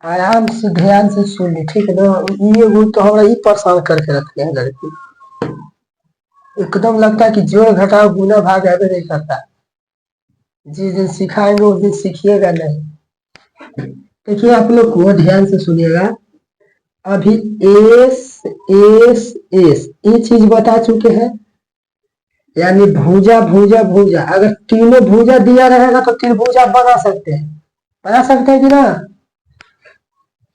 आराम से ध्यान से सुन ली, ठीक है ना। ये वो तो हमारा ही परेशान करके रखते हैं लड़की। एकदम लगता है कि जोड़ घटाव गुना भाग ऐसे नहीं करता। जिस दिन सिखाएंगे उस दिन सीखिएगा नहीं। देखिए आप लोग को ध्यान से सुनिएगा। अभी एस एस एस ये चीज बता चुके हैं, यानी भुजा भुजा भुजा। अगर तीनों भुजा दिया रहेगा तो त्रिभुजा बना सकते हैं, बना सकते हैं कि ना।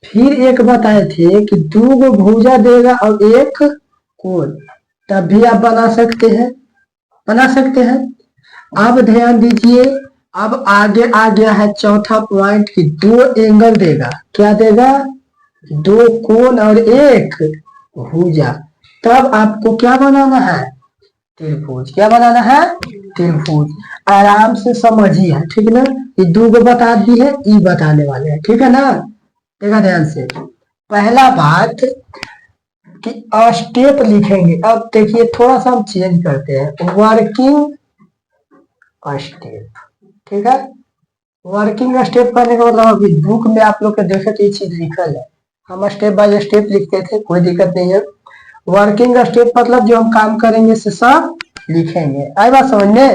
फिर एक बताए थे कि दो भुजा देगा और एक कोण, तब भी आप बना सकते हैं, बना सकते हैं। अब ध्यान दीजिए, अब आगे आ गया है चौथा पॉइंट कि दो एंगल देगा। क्या देगा? दो कोण और एक भुजा। तब आपको क्या बनाना है? त्रिभुज। क्या बनाना है? त्रिभुज। आराम से समझिए, ठीक ना। ये दो को बता दी है, ई बताने वाले हैं, ठीक है ना। देखा ध्यान से। पहला बात कि स्टेप लिखेंगे। अब देखिए थोड़ा सा हम चेंज करते हैं, वर्किंग स्टेप, ठीक है। वर्किंग स्टेप करने का मतलब अभी बुक में आप लोग के देखे तो ये चीज लिखल है, हम स्टेप बाय स्टेप लिखते थे, कोई दिक्कत नहीं है। वर्किंग स्टेप मतलब जो हम काम करेंगे से सब लिखेंगे। आई बात समझने?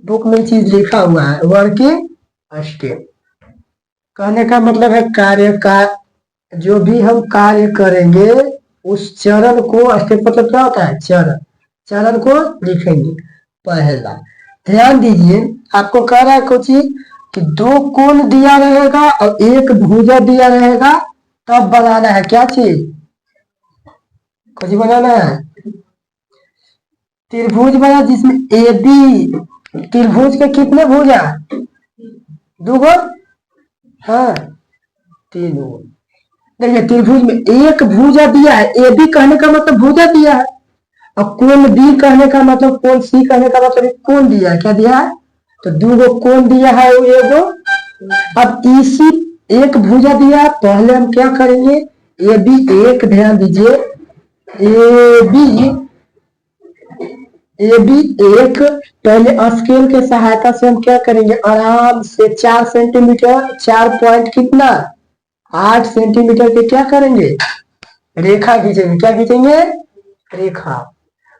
बुक में चीज लिखा हुआ है वर्किंग स्टेप। कहने का मतलब है कार्य का, जो भी हम कार्य करेंगे उस चरण को, स्टेप मतलब क्या होता है? चरण। चरण को लिखेंगे। पहला ध्यान दीजिए, आपको कह रहा है कुछ कि दो कोण दिया रहेगा और एक भुजा दिया रहेगा, तब बनाना है क्या चीज? कुछ बनाना है त्रिभुज बना, जिसमें ए बी। त्रिभुज के कितने भुजा? दो गो, हाँ तीनों। देखिए त्रिभुज में एक भुजा दिया है, ए बी कहने का मतलब भुजा दिया है, और कोण बी कहने का मतलब, कोण सी कहने का मतलब कोण दिया है। क्या दिया है? तो दो गो कोण दिया है, वो एगो। अब इसी एक भुजा दिया है, पहले हम क्या करेंगे? ए बी एक, ध्यान दीजिए, ए बी एक। पहले स्केल के सहायता से हम क्या करेंगे? आराम से 4 सेंटीमीटर, 4 पॉइंट कितना, 8 सेंटीमीटर के क्या करेंगे? रेखा खींचेंगे। क्या खींचेंगे? रेखा।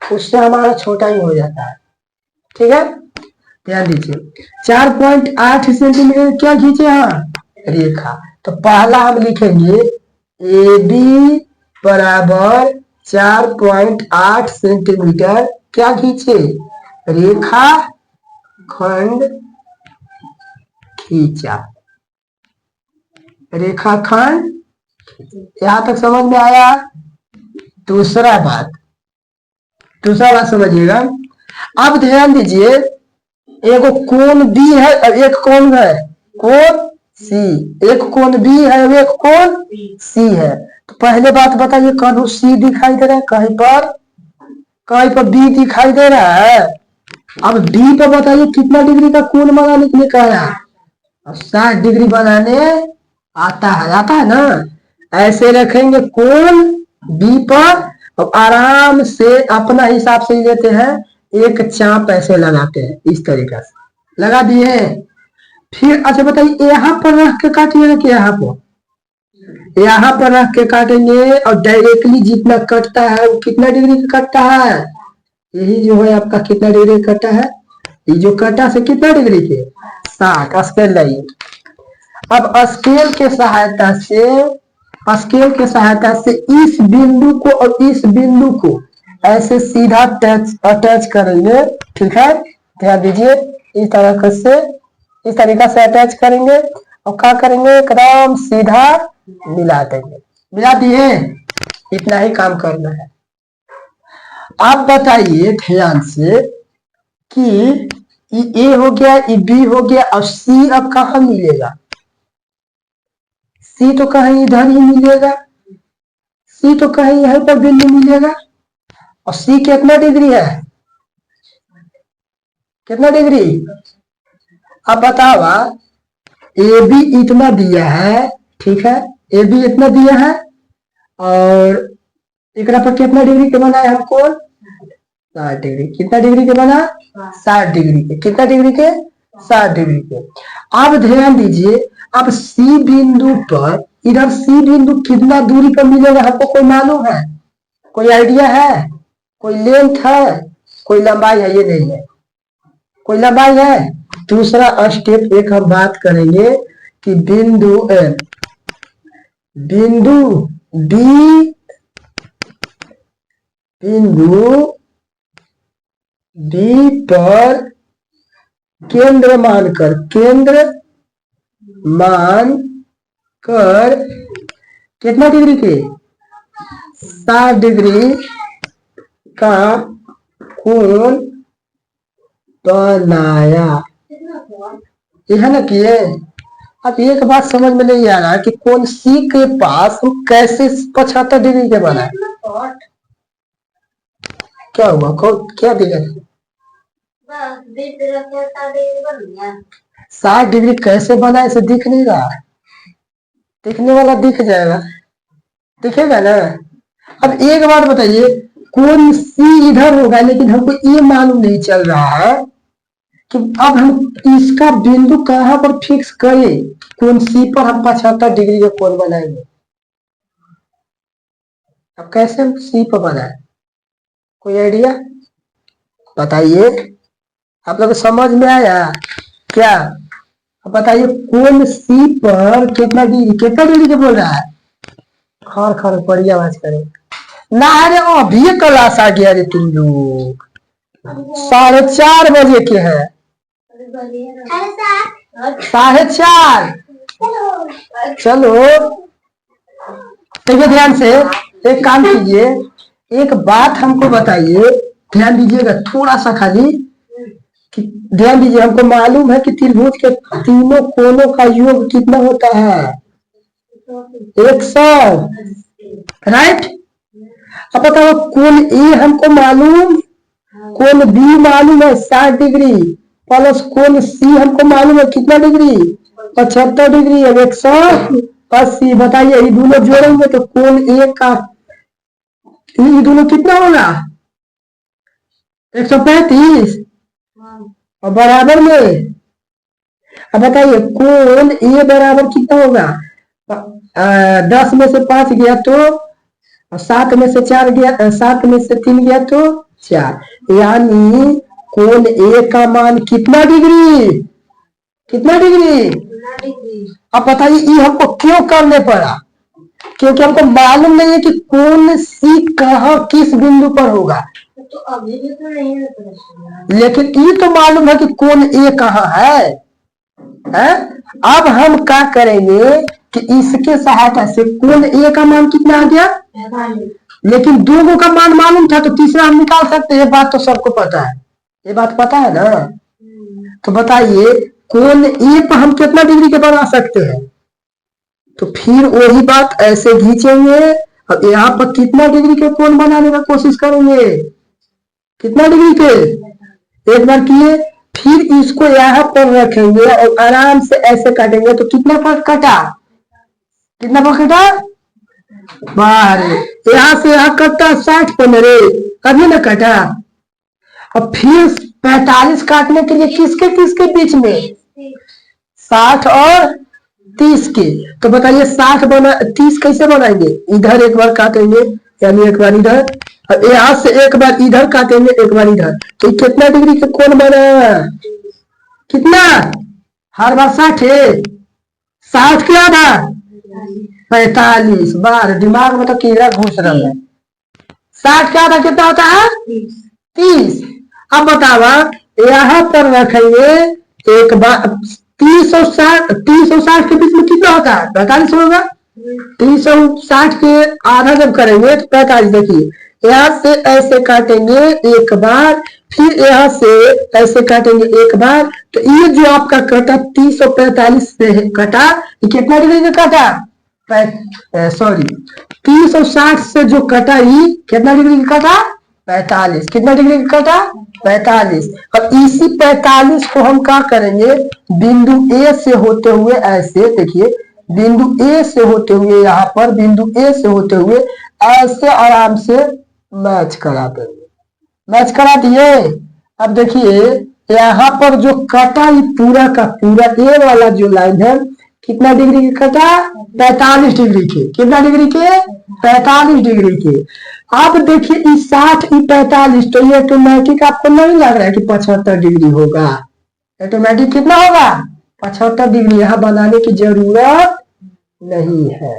उससे हमारा छोटा ही हो जाता है, ठीक है। ध्यान दीजिए 4.8 सेंटीमीटर क्या खींचे? हाँ रेखा। तो पहला हम लिखेंगे ए बी बराबर 4.8 सेंटीमीटर क्या खींचे? रेखा खंड खींचा। रेखाखंड, यहां तक समझ में आया? दूसरा बात समझिएगा। अब ध्यान दीजिए, एगो कोण बी है और एक कोण है कोण सी। एक कोण बी है और एक कोण सी है। तो पहले बात बताइए, कहीं सी दिखाई दे रहा है? कहीं पर बी दिखाई दे रहा है? अब बी पर बताइए कितना डिग्री का कोण बनाने के लिए कह रहा है? 60 डिग्री बनाने आता है ना। ऐसे रखेंगे कोण बी पर, और आराम से अपना हिसाब से लेते हैं, एक चाप ऐसे लगाते हैं, इस तरीका से लगा दिए। फिर अच्छा बताइए, यहाँ पर रख के काटिएगा कि यहाँ पर रख के काटेंगे, और डायरेक्टली जितना कटता है वो कितना डिग्री का कटता है? यही जो है आपका कितना डिग्री कटा है? ये जो कटा से कितना डिग्री के? 60। स्केल लाइए। अब स्केल के सहायता से इस बिंदु को और इस बिंदु को ऐसे सीधा अटैच करेंगे, ठीक है। ध्यान दीजिए, इस तरीका से अटैच करेंगे, और क्या करेंगे? एकदम सीधा मिला देंगे। मिला दिए, इतना ही काम करना है। आप बताइए ध्यान से कि ए हो गया, ये बी हो गया, और सी अब कहाँ मिलेगा? सी तो कहीं इधर ही मिलेगा, सी तो कहीं यहीं पर बिंदु मिलेगा। और सी कितना डिग्री है? कितना डिग्री? अब बताओ, ए बी इतना दिया है, ठीक है। ए बी इतना दिया है, और एक पर कितना डिग्री के बना है हमको? 60 डिग्री। कितना डिग्री के बना? 60 डिग्री के। कितना डिग्री के? 60 डिग्री के। अब ध्यान दीजिए, अब सी बिंदु पर, इधर सी बिंदु कितना दूरी पर मिलेगा हमको कोई मालूम है? कोई आइडिया है? कोई लेंथ है? कोई लंबाई है? ये नहीं है, कोई लंबाई है। दूसरा स्टेप एक हम बात करेंगे कि बिंदु बिंदु डी, बिंदु डी पर केंद्र मानकर कितना डिग्री के? 60 डिग्री का कोण बनाया। ये है ना किए। अब एक बात समझ में नहीं आ रहा कि कोण सी के पास हम कैसे 75 डिग्री के बनाए? क्या हुआ? क्या दिक्कत? 60 डिग्री कैसे बना? इसे दिख नहीं रहा? दिखने वाला दिख जाएगा, दिखेगा ना। अब एक बात बताइए, कोण सी इधर होगा, लेकिन हमको ये मालूम नहीं चल रहा है कि अब हम इसका बिंदु कहां पर फिक्स करें। कोण सी पर हम 75 डिग्री का कोण बनाएंगे। अब कैसे हम सी पर बनाए? कोई आइडिया बताइए। आप लोग समझ में आया क्या? अब बताइए, कोण सी पर कितना डिग्री के बोल रहा है? खर खर बड़ी आवाज करे ना। अरे अभी क्लास आ गया रे तुम लोग, 4:30 बजे के है। 4:30। चलो देखिए ध्यान से, एक काम कीजिए, एक बात हमको बताइए, ध्यान दीजिएगा थोड़ा सा खाली। ध्यान दीजिए, हमको मालूम है कि त्रिभुज के तीनों कोणों का योग कितना होता है? 100, राइट। अब बताओ, कोण ए हमको मालूम, कोण बी मालूम है 60 डिग्री, प्लस कोण सी हमको मालूम है कितना डिग्री? 75 डिग्री। अब 180। बताइए, ये दोनों जोड़ेंगे तो कोण ए का ये दोनों कितना होगा? 135। और बराबर में, अब बताइए कोण ए बराबर कितना होगा? 10 में से 5 गया तो 7 में से 4 गया, 7 में से 3 गया तो 4, यानी कोण ए का मान कितना डिग्री? कितना डिग्री? अब बताइए ये हमको क्यों करने पड़ा? क्योंकि हमको मालूम नहीं है कि कोण सी कहाँ किस बिंदु पर होगा। तो अभी भी तो नहीं है, लेकिन ये तो मालूम है कि कोण ए कहाँ है? अब हम क्या करेंगे कि इसके सहायता से कोण ए का मान कितना आ गया? लेकिन दोनों का मान मालूम था तो तीसरा हम निकाल सकते हैं। ये बात तो सबको पता है, ये बात पता है ना। तो बताइए, कोण ए पर हम कितना डिग्री के बना सकते हैं? तो फिर वही बात ऐसे खींचेंगे। अब यहाँ पर कितना डिग्री के कोण बनाने का कोशिश करेंगे? कितना डिग्री के? एक बार किए, फिर इसको यहाँ पर रखेंगे और आराम से ऐसे काटेंगे तो कितना पर कटा? कितना पर कटा? बाहर यहाँ से यहाँ कटा 60 पर रे, कभी ना कटा। और फिर 45 काटने के लिए किसके किसके बीच में? 60 और 30 के। तो बताइए 30 कैसे बनाएंगे? इधर एक बार काटेंगे, यानी एक बार इधर, और यहाँ से एक बार इधर काटेंगे, एक बार इधर। तो कितना डिग्री का कोण बना? कितना? हर बार 60 है। 60 क्या था? 45 बार। दिमाग में तो कीड़ा घुस रहा है। 60 क्या था? कितना होता है? 30। अब बतावा, यहाँ पर रखेंगे एक बार 30 और 60 के बीच में कितना होता है? 45 होगा। 360 के आधा जब करेंगे तो 45। देखिए, यहाँ से ऐसे काटेंगे एक बार, फिर यहाँ से ऐसे काटेंगे एक बार। तो ये जो आपका कटा 345 से कटा, ये कितना डिग्री का कटा? सॉरी, 360 से जो कटा ये कितना डिग्री का कटा? 45। कितना डिग्री का कटा? 45। और इसी 45 को हम क्या करेंगे? बिंदु ए से होते हुए ऐसे, देखिए बिंदु ए से होते हुए, यहाँ पर बिंदु ए से होते हुए ऐसे आराम से मैच करा देंगे। मैच करा दिए। अब देखिए यहाँ पर जो कटा ये पूरा का पूरा ए वाला जो लाइन है कितना डिग्री के कटा, 45 डिग्री के। कितना डिग्री के, 45 डिग्री के। अब देखिए इस 60 ई 45, तो ये ऑटोमेटिक आपको नहीं लग रहा है कि 75 डिग्री होगा। ऑटोमेटिक कितना होगा, 75 डिग्री। यहाँ बनाने की जरूरत नहीं है।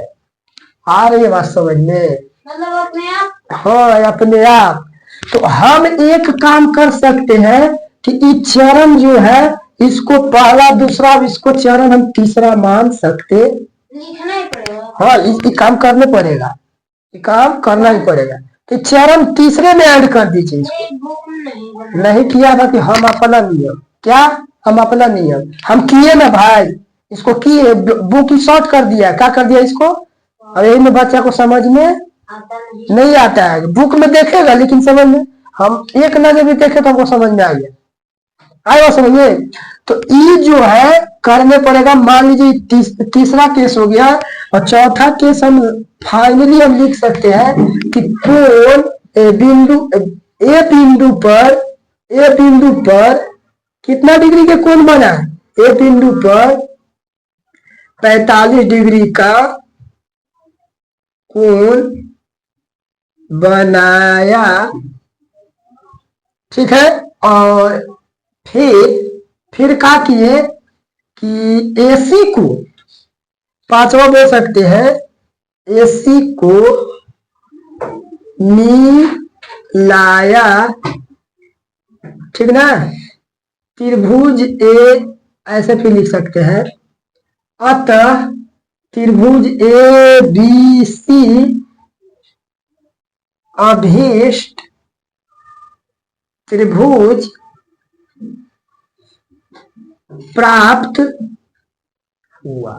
आ रही है बात समझ में, मतलब अपने आप। हाँ अपने आप। तो हम एक काम कर सकते हैं कि इस चरण जो है इसको पहला दूसरा, इसको चरण हम तीसरा मान सकते। लिखना ही पड़ेगा। हाँ ये काम करने पड़ेगा, ये काम करना ही पड़ेगा। तो चरण तीसरे में ऐड कर दीजिए। नहीं किया था कि हम अपना नियम, क्या हम अपना नियम हम किए ना भाई, इसको किए, बुक ही शॉर्ट कर दिया। क्या कर दिया इसको, और यही में बच्चा को समझ में नहीं आता है। बुक में देखेगा लेकिन समझ में, हम एक नजर भी देखे तो हमको समझ में आ गया, आएगा समझ में। तो ये जो है करने पड़ेगा। मान लीजिए तीसरा केस हो गया, और चौथा केस हम फाइनली हम लिख सकते हैं कि कोण ए बिंदु पर कितना डिग्री के कोण बना, ए बिंदु पर 45 डिग्री का कोण बनाया, ठीक है। और फिर क्या किए कि एसी को पांचवा बोल सकते हैं, एसी को मिलाया, ठीक ना। त्रिभुज ए ऐसे फिर लिख सकते हैं, अतः त्रिभुज ए बी सी अभीष्ट त्रिभुज प्राप्त हुआ।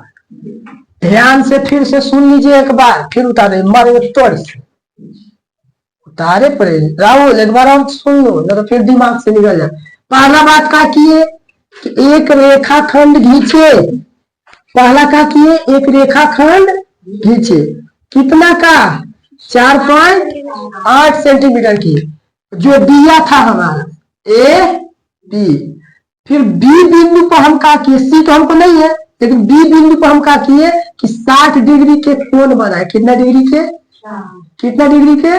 ध्यान से फिर से सुन लीजिए एक बार, फिर उतारे मारे तोड़ से उतारे पड़े। राहुल एक बार और सुन लो, नहीं तो फिर दिमाग से निकल जाए। पहला बात क्या किए कि एक रेखाखंड खींचे। पहला क्या किए, एक रेखाखंड खींचे। कितना का, 4.8 सेंटीमीटर की, जो दिया था हमारा ए बी। फिर बी बिंदु पर हम क्या किए, सी तो हमको नहीं है, लेकिन बी बिंदु पर हम क्या किए कि 60 डिग्री के कोण बनाए। कितना डिग्री के, कितना डिग्री के,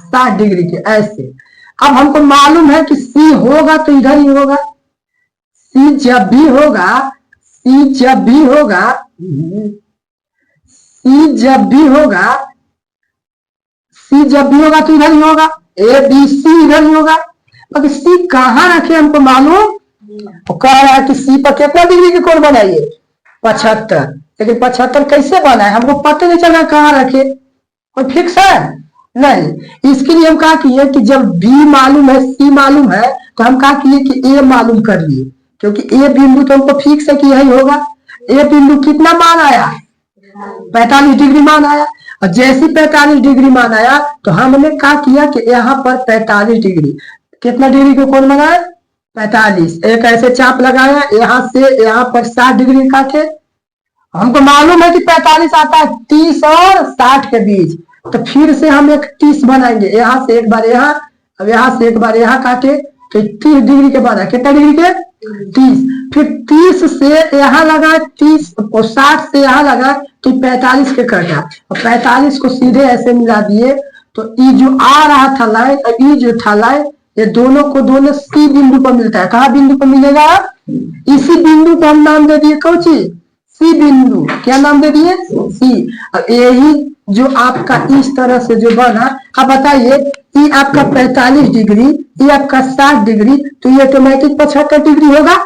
60 डिग्री के। ऐसे अब हमको मालूम है कि सी होगा तो इधर ही होगा। सी जब भी होगा, सी जब भी होगा, सी जब भी होगा, सी जब भी होगा तो इधर ही होगा। ए बी सी इधर ही होगा। अब सी कहाँ रखे हमको मालूम, तो कह रहा है कि सी पर कितना डिग्री के कोण बनाइए, 75। लेकिन 75 कैसे बनाए हमको पता नहीं चला कहाँ रखे, और फिक्स है नहीं। इसके लिए हम क्या किए कि जब बी मालूम है, सी मालूम है, तो हम क्या किए कि ए मालूम कर लिए, क्योंकि ए बिंदु तो हमको फिक्स है कि यही होगा। ए बिंदु कितना मान आया, 45 डिग्री मान आया। और जैसे 45 डिग्री मान आया तो हमने क्या किया कि यहाँ पर 45 डिग्री, कितना डिग्री को कोण बनाया, 45। एक ऐसे चाप लगाया, यहाँ से यहाँ पर 60 डिग्री काटे। हमको मालूम है कि 45 आता है 30 और 60 के बीच, तो फिर से हम एक 30 बनाएंगे। यहाँ से एक बार यहाँ, अब यहाँ से एक बार यहाँ काटे, तो 30 डिग्री के बाद कितना डिग्री के, 30। फिर 30 से यहाँ लगा 30, और 60 से यहाँ लगा तो 45 के कटा, और 45 को सीधे ऐसे मिला दिए। तो ये जो आ रहा था लाइन और ये जो था लाइन, ये दोनों को दोनों सी बिंदु पर मिलता है। कहाँ बिंदु पर मिलेगा, इसी बिंदु को हम नाम दे दिए कौन सी, सी बिंदु। क्या नाम दे दिए, सी। अब यही जो आपका इस तरह से जो बना, अब बताइए ये आपका 45 डिग्री, ये आपका 60 डिग्री, तो ये ऑटोमेटिक 75 डिग्री होगा,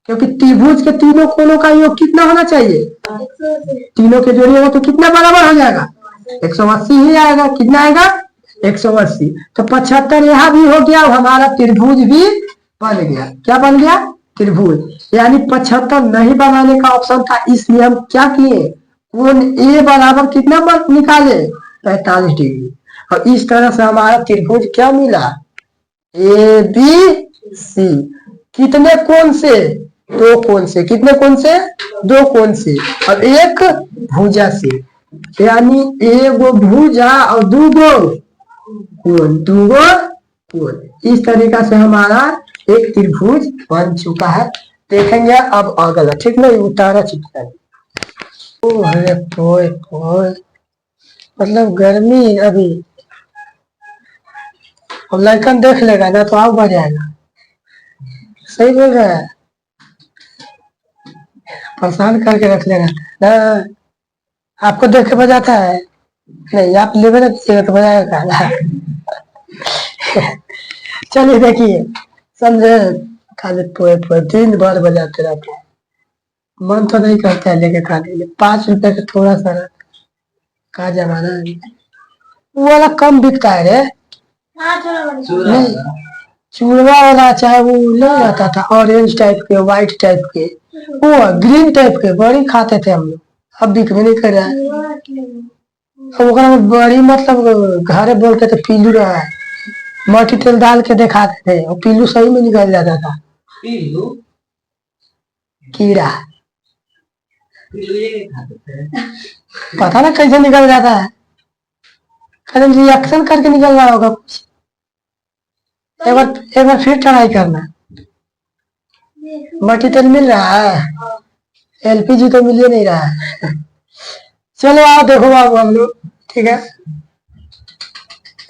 क्योंकि त्रिभुज के तीनों कोणों का योग कितना होना चाहिए, तीनों के जोड़ी होगा तो कितना बराबर हो जाएगा, 180 ही आएगा। कितना आएगा, 180। तो 75 यहाँ भी हो गया, हमारा त्रिभुज भी बन गया। क्या बन गया, त्रिभुज। यानी 75 नहीं बनाने का ऑप्शन था, इसलिए हम क्या किए, कोण ए बराबर कितना निकाले, 45 डिग्री। और इस तरह से हमारा त्रिभुज क्या मिला, ए बी सी। कितने कोण से, 2 कोण से। कितने कोण से, 2 कोण से, और एक भुजा से। यानी एगो भुजा और 2 कोण, 2 कोण। इस तरीका से हमारा एक त्रिभुज बन चुका है। देखेंगे अब अगला, ठीक नहीं, उतारा चिपका है। ओ अरे पोए पोए, मतलब गर्मी अभी, अब लड़कन देख लेगा ना तो आग बढ़ जाएगा। सही बोल रहा है, परेशान करके रख लेगा ना। आपको देख के बजाता है नहीं, आप लेवे ना दीजिएगा तो बजाएगा ना। चलिए देखिए, समझे, खाली पोए पोए दिन भर बजाते रहते हैं, मन तो नहीं करता है लेके खाने लिए। 5 रुपए का थोड़ा सा का जमाना है। वो वाला कम बिकता है रे। हाँ चलो नहीं, चूड़वा वाला चाहे वो नहीं रहता था, ऑरेंज टाइप के, व्हाइट टाइप के, वो ग्रीन टाइप के बड़ी खाते थे हम लोग। अब बिक भी नहीं कर रहा है। अब ओकरा में बड़ी मतलब घरे बोलते थे पीलू रहा है, मट्टी तेल डाल के दिखाते थे और पीलू सही में निकल जाता था। पीलू कीड़ा, पीलू ये खाते थे। पता ना कैसे निकल जाता है, कहीं रिएक्शन करके निकल रहा होगा कुछ। एक बार फिर ट्राई करना। मट्टी तेल मिल रहा है, एलपीजी तो मिल ही नहीं रहा है। चलो आओ देखो बाबू हम लोग, ठीक है,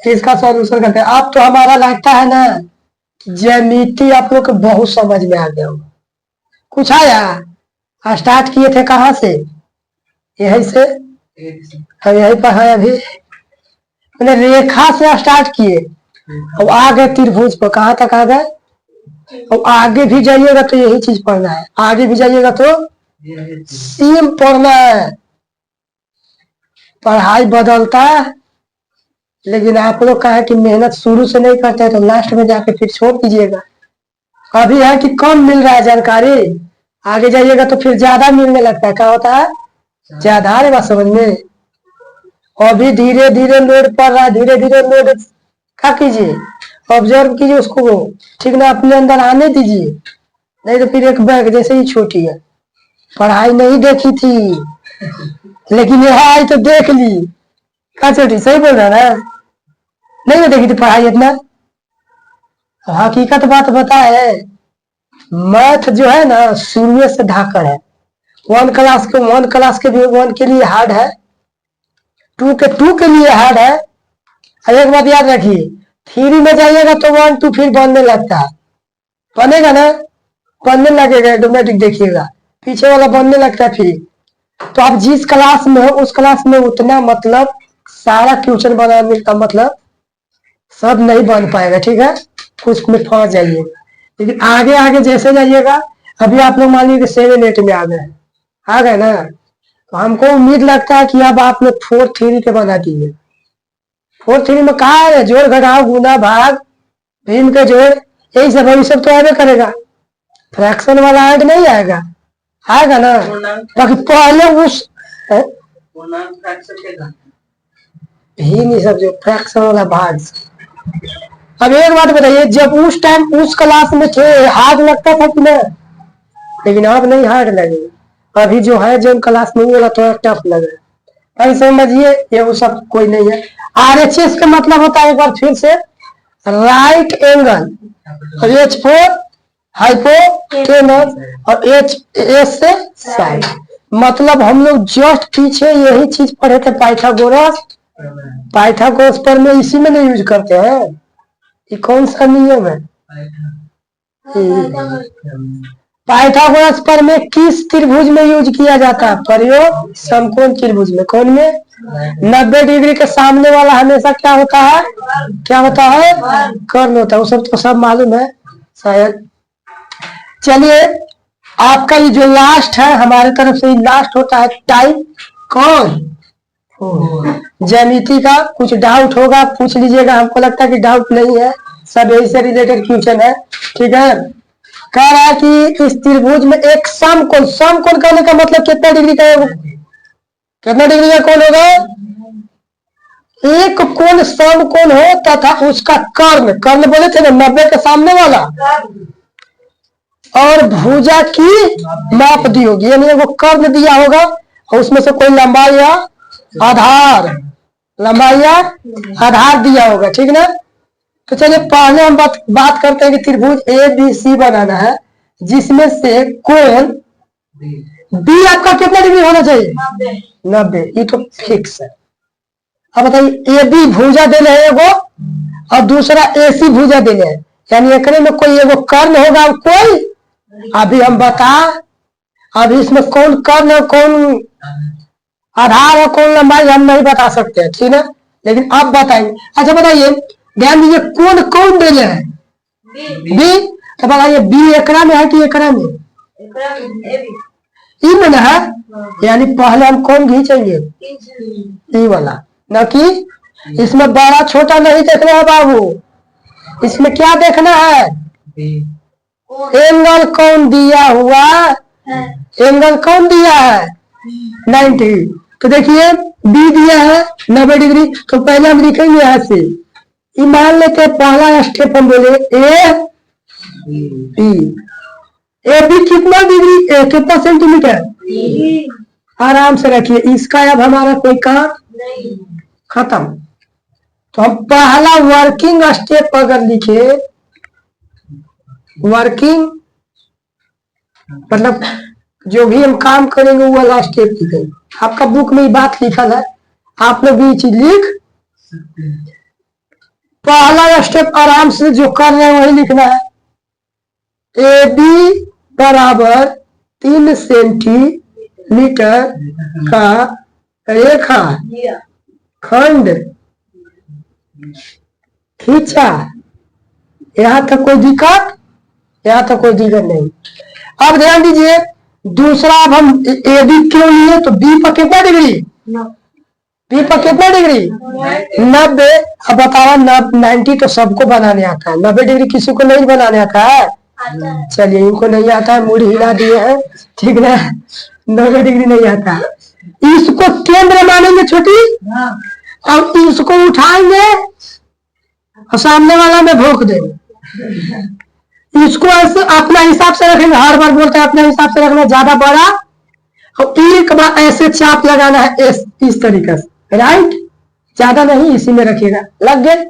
इसका सॉल्यूशन करते हैं। आप तो हमारा लगता है ना ज्यामिति आप लोग को बहुत समझ में आ गया होगा। कुछ आया, स्टार्ट किए थे कहाँ से, यही से, हम यही पर है अभी। मैंने रेखा से स्टार्ट किए, अब आ गए त्रिभुज पर, कहाँ तक आ गए। अब आगे भी जाइएगा तो यही चीज पढ़ना है, आगे भी जाइएगा तो सेम पढ़ना है। पढ़ाई बदलता है, लेकिन आप लोग का है कि मेहनत शुरू से नहीं करते तो लास्ट में जाके फिर छोड़ दीजिएगा। अभी है कि कम मिल रहा है जानकारी, आगे जाइएगा तो फिर ज्यादा मिलने लगता है। क्या होता है, ज्यादा आ रही बात समझ में। अभी धीरे धीरे लोड पड़ रहा है, धीरे धीरे लोड क्या कीजिए, ऑब्जर्व कीजिए उसको, ठीक ना, अपने अंदर आने दीजिए, नहीं तो फिर एक बैग जैसे ही छोटी है। पढ़ाई नहीं देखी थी लेकिन यहाँ आई तो देख ली। क्या छोटी, सही बोल रहा ना, नहीं मैं देखी थी पढ़ाई इतना। हकीकत बात बता है, मैथ जो है ना शुरू से ढाकर है। 1 क्लास के भी 1 के लिए हार्ड है, 2 के लिए हार्ड है। और एक बात याद रखिए, 3 में जाइएगा तो 1 2 फिर बनने लगता है, बनेगा ना, बनने लगेगा ऑटोमेटिक, देखिएगा पीछे वाला बनने लगता है फिर। तो आप जिस क्लास में हो उस क्लास में उतना मतलब सारा क्वेश्चन बनाने का मतलब सब नहीं बन पाएगा, ठीक है, कुछ में फंस जाइएगा। लेकिन आगे आगे जैसे जाइएगा, अभी आप लोग मान लीजिए 7 8 में आ गए ना, तो हमको उम्मीद लगता है कि अब आप लोग 4 3 के बना दीजिए। 4 3 में कहा है, जोड़ घटाव गुना भाग भिन्न के जोड़, यही सब तो आगे करेगा, फ्रैक्शन वाला ऐड नहीं आएगा ना। बाकी पहले उस भिन्न सब जो फ्रैक्शन वाला भाग। अब एक बात बताइए, जब उस टाइम उस क्लास में थे हार्ड लगता था कि ना, लेकिन अब नहीं हार्ड लगेगा। अभी जो है जो क्लास में वो थोड़ा टफ लगे, समझिए, ये वो सब कोई नहीं है। RHS का मतलब होता है, एक बार फिर से, राइट एंगल, और H4 हाइपोटेनस, और HS से साइड। मतलब हम लोग जस्ट पीछे यही चीज पढ़े थे, पाइथागोरस पर में इसी में नहीं यूज करते हैं। ये कौन सा नियम है, पाइथागोरस पर में किस त्रिभुज में यूज किया जाता है, प्रयोग समकोण त्रिभुज में। कौन में, 90 डिग्री के सामने वाला हमेशा क्या होता है, कर्ण होता है। वो सब तो सब मालूम है शायद। चलिए, आपका ये जो लास्ट है हमारे तरफ से, लास्ट होता है टाइप कौन, ज्यामिति का। कुछ डाउट होगा पूछ लीजिएगा, हमको लगता है कि डाउट नहीं है, सब यही से रिलेटेड क्वेश्चन है, ठीक है। कह रहा है कि इस त्रिभुज में एक समकोण कहने का मतलब कितना डिग्री का है, कितना डिग्री का कोण होगा, एक कोण समकोण हो तथा उसका कर्ण बोले थे ना 90 के सामने वाला, और भुजा की माप दी होगी, यानी वो कर्ण दिया होगा और उसमें से कोई लंबाई या आधार दिया होगा, ठीक ना। तो चलिए पहले हम बात करते हैं कि त्रिभुज ए बी सी बनाना है, जिसमें से कोण बी आपका कितना डिग्री होना चाहिए? 90। ये तो फिक्स है। अब बताइए ए बी भुजा देने है एगो और दूसरा ए सी भुजा देने है, यानी एक में कोई एगो कर्ण होगा कोई। अभी हम अभी इसमें कौन कर्ण है, कौन आधार है, कौन लंबाई हम नहीं बता सकते हैं, ठीक है, लेकिन अब बताइए। अच्छा बताइए, ध्यान दीजिए, कौन कौन देने हैं? बी। तो बताइए बी एकरा में है कि एकरा में? ई में ना है, यानी पहले हम कौन खींचेंगे? ई वाला, न कि इसमें बड़ा छोटा नहीं देखना है बाबू। इसमें क्या देखना है? एंगल कौन दिया हुआ, एंगल कौन दिया है? 90। तो देखिए बी दिया है 90 डिग्री, तो पहले हम लिखेंगे यहाँ से, मान लेते हैं पहला स्टेप हम बोले ए बी। ए बी कितना डिग्री, कितना सेंटीमीटर? आराम से रखिए, इसका अब हमारा कोई काम नहीं, खत्म। तो हम पहला वर्किंग स्टेप अगर लिखे, वर्किंग मतलब जो भी हम काम करेंगे वो वाला स्टेप लिखेंगे। आपका बुक में बात लिखा है, आप लोग भी ये चीज लिख। पहला स्टेप आराम से जो कर रहे हैं वही लिखना है। ए बी बराबर 3 सेंटीमीटर का रेखा खंड खींचा। यहाँ तक कोई दिक्कत? यहाँ तक कोई दिक्कत नहीं। अब ध्यान दीजिए, दूसरा अब हम ए बी क्यों लिए, तो बी पर कितना डिग्री? बी पर कितना डिग्री? 90। अब बताओ 90 तो सबको बनाने आता है, 90 डिग्री किसी को नहीं बनाने आता है? चलिए इनको नहीं आता है, मुड़ी हिला दिए हैं, ठीक ना, 90 डिग्री नहीं आता। इसको केंद्र मानेंगे छोटी, और इसको उठाएंगे और सामने वाला में भोंक देंगे। इसको ऐसे अपना हिसाब से रखेंगे, हर बार बोलते हैं अपने हिसाब से रखना, ज्यादा बड़ा, और एक बार ऐसे चाप लगाना है इस तरीके से, राइट, ज्यादा नहीं, इसी में रखिएगा, लग गए।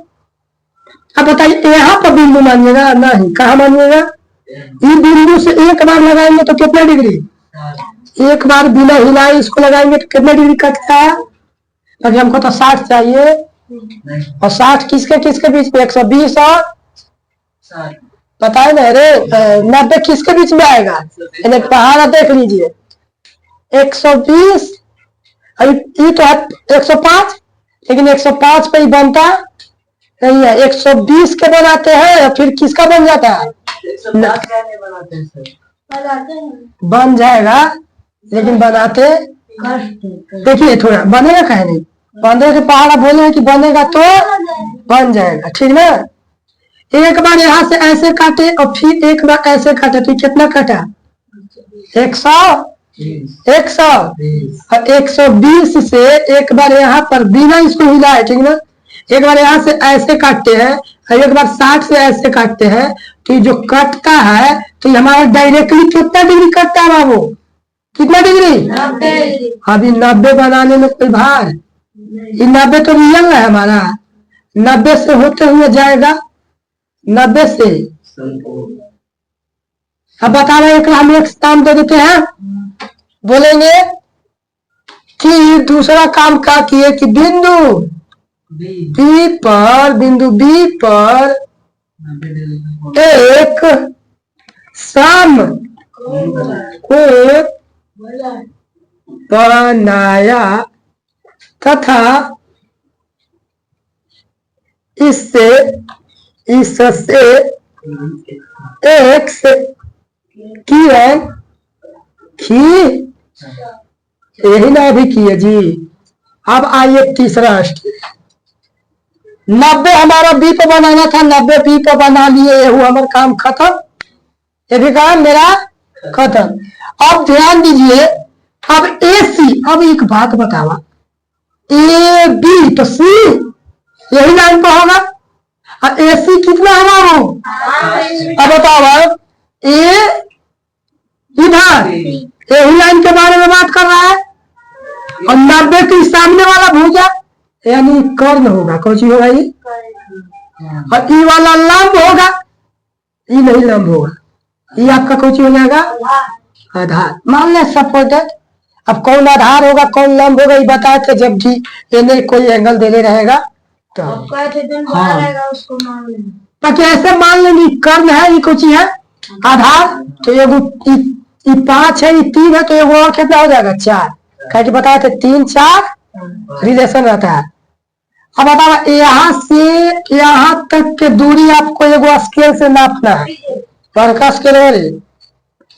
अब बताइए यहाँ पर बिंदु मानिएगा? नहीं, कहाँ मानिएगा? इस बिंदु से एक बार लगाएंगे तो कितना डिग्री? एक बार बिना हिलाए इसको लगाएंगे तो कितना डिग्री कटता है? क्योंकि हमको तो 60 चाहिए, और 60 किसके किसके बीच में? 120 और बताए ना रे, 90 किसके बीच में आएगा? पहाड़ा देख लीजिए, 120, ये तो है 105, लेकिन 105 पे ही बनता नहीं है, 120 के बनाते हैं, फिर किसका बन जाता है? बन जाएगा, लेकिन बनाते देखिए थोड़ा बनेगा, कहे नहीं बंदे के पहाड़ा बोले हैं कि बनेगा तो बन जाएगा, ठीक ना। एक बार यहाँ से ऐसे काटे और फिर एक बार ऐसे काटे, तो कितना कटा? 100 और 120 से एक बार यहाँ पर बिना इसको हिलाए, ठीक ना, एक बार यहाँ से ऐसे काटते हैं और एक बार 60 से ऐसे काटते हैं, तो जो कटता है तो हमारा डायरेक्टली कितना डिग्री कटता है बाबू? कितना डिग्री? 90। अभी 90 बनाने में कोई भार, ये 90 तो रियल है हमारा, 90 से होते हुए जाएगा 90 से। अब बता रहे हैं, हम एक काम दे देते हैं, बोलेंगे कि दूसरा काम क्या किए कि बिंदु बी पर एक सम कोण बनाया तथा इससे एक किरण यही ना अभी किए जी। अब आइए तीसरा स्टेप, 90 हमारा बी पे बनाना था, 90 बी पे बना लिए, ये हुआ हमारा काम खत्म, ये भी काम मेरा खत्म। अब ध्यान दीजिए, अब ए सी, अब एक बात बतावा, ए बी तो सी यही लाइन पर होगा, और ए सी कितना है ना वो? अब बताओ, ए इधर यही लाइन के बारे में बात कर रहा है, और 90 के सामने वाला भुजा यानी कर्ण होगा, कौन सी होगा ये? और ई वाला लंब होगा, ई नहीं लंब होगा, ये आपका कुछ हो जाएगा आधार। मान लें सपोर्टेड, अब कौन आधार होगा कौन लंब होगा ये बताए थे जब भी इन्हें कोई एंगल देने रहेगा तो। अब कहते जो बड़ा हाँ। रहेगा उसको मान लेंगे। ताकि ऐसे मान लेंगे कर्ण है ये कुछ है आधार, तो एगो ये 5 है, ये 3 है, तो एगो और कितना हो जाएगा 4। कह के बताए थे 3 4 रिलेशन रहता है। अब बताओ यहाँ से यहाँ तक के दूरी आपको एगो स्केल से नापना है, बड़का स्केल वाले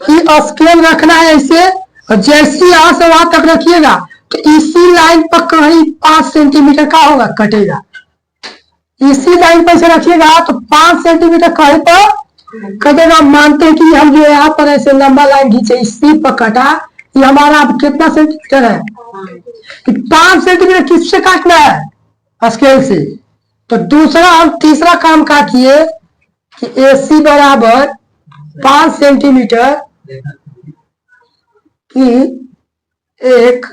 ये स्केल रखना है ऐसे, और जैसे यहाँ से वहां तक रखिएगा तो इसी लाइन पर कहीं 5 सेंटीमीटर का होगा कटेगा, इसी लाइन पर से रखिएगा तो 5 सेंटीमीटर कहीं पर कटेगा। मानते हैं कि हम जो यहाँ पर ऐसे लंबा लाइन खींचे इसी पर कटा, ये हमारा अब कितना सेंटीमीटर है कि 5 सेंटीमीटर किससे काटना है स्केल से। तो दूसरा हम तीसरा काम क्या किए कि AC बराबर 5 सेंटीमीटर की एक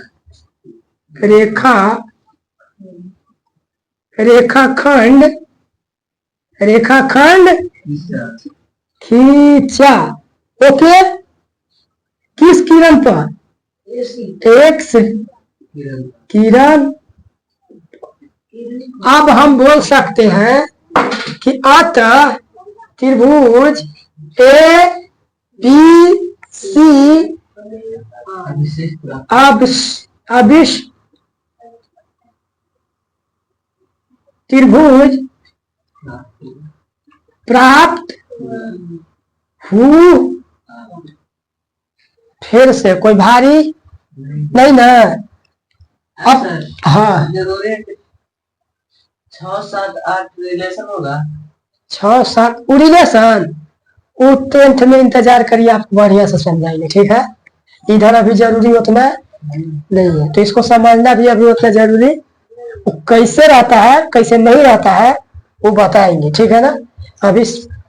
रेखाखंड खींचा। ओके, किस किरण पर? एक्स किरण। अब हम बोल सकते हैं कि अतः त्रिभुज ABC अबिश त्रिभुज प्राप्त हु। फिर से कोई भारी नहीं ना। अब हाँ 6 7 8 रिलेशन होगा। 6 7 रिलेशन वो 10th में इंतजार करिए, आपको बढ़िया से समझाएंगे, ठीक है। इधर अभी जरूरी उतना नहीं है, तो इसको समझना भी अभी उतना जरूरी, वो कैसे रहता है कैसे नहीं रहता है वो बताएंगे, ठीक है ना। अभी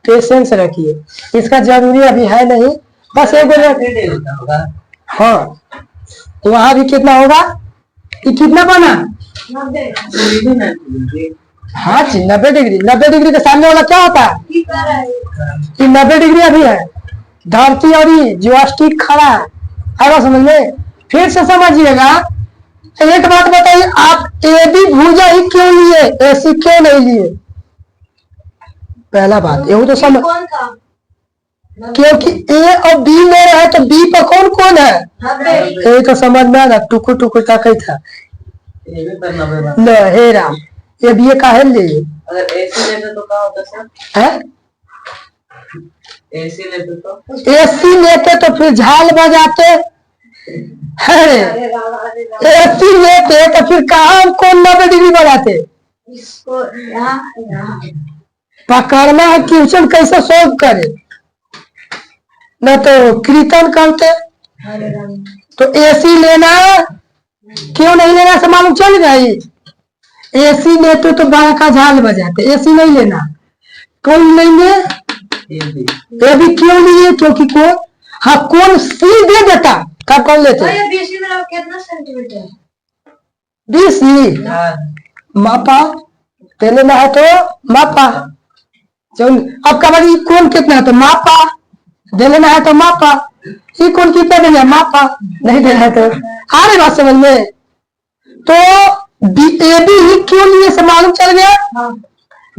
पेशेंस रखिए, इसका जरूरी अभी है नहीं, बस एक बार। हाँ वहां भी कितना होगा, ये कितना बना? हाँ जी 90 डिग्री। 90 डिग्री के सामने वाला क्या होता है? ये 90 डिग्री अभी है धरती और ये जो स्टिक खड़ा है, आएगा समझ में। फिर से समझिएगा, एक बात बताइए, आप AB भुजा ही क्यों लिए, AC क्यों नहीं लिए? पहला बात ये तो समझ, कौन था? क्योंकि A और B ले रहे हैं तो B पर कौन कौन है? ये तो समझ में आना, टुकुर टुकुर ताकि था न हे राम, ये भी काहे ले। अगर AC लेते तो क्या होता सर? है AC लेते तो? AC लेते तो फिर झाल बजाते है, AC लेते तो फिर कहा कौन 90 डिग्री बजाते। इसको यहाँ पकड़ना है क्वेश्चन कैसे सोल्व करे, न तो कीर्तन करते। तो AC लेना क्यों नहीं लेना से मालूम चल गई। AC लेते तो बड़ा का झाल बजाते, AC नहीं लेना। कौन लेंगे? ये भी क्यों लिए, क्योंकि कौन, हाँ कौन C दे देता कब कौन लेते? BC में कितना सेंटीमीटर है? BC मापा दे लेना है तो मापा, अब कबाड़ी कौन कितना है तो मापा दे लेना है तो मापा, ये कौन कितना देना है मापा नहीं देना है तो। आ रही बात समझ में। तो AB ही क्यों लिए से मालूम चल गया।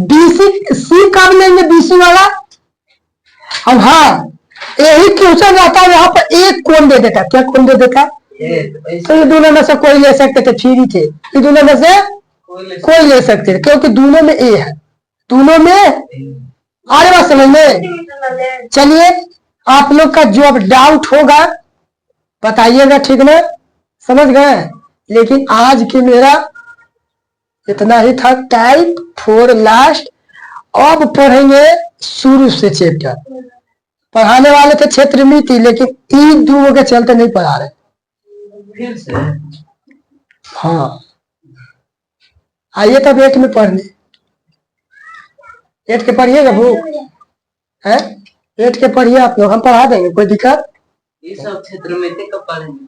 BC C कब लेंगे BC वाला। अब हाँ यही क्वेश्चन रहता है, यहाँ पर एक कौन दे देता, क्या कौन दे देता? तो ये दोनों में से कोई ले सकते थे, फ्री थे, ये दोनों में से कोई ले सकते थे क्योंकि दोनों में A है, दोनों में। आगे बात समझ में। चलिए आप लोग का जो अब डाउट होगा बताइएगा, ठीक ना, समझ गए। लेकिन आज की मेरा इतना ही था, टाइप 4 लास्ट। अब पढ़ेंगे शुरू से चैप्टर, पढ़ाने वाले थे क्षेत्र नीति, लेकिन इन दूर के चलते नहीं पढ़ा रहे फिर से। हाँ आइए तब 8 में पढ़ने, 8 के पढ़िएगा बुक है, 8 के पढ़िए आप लोग, हम पढ़ा देंगे, कोई दिक्कत। ये सब क्षेत्र में कब पढ़ेंगे?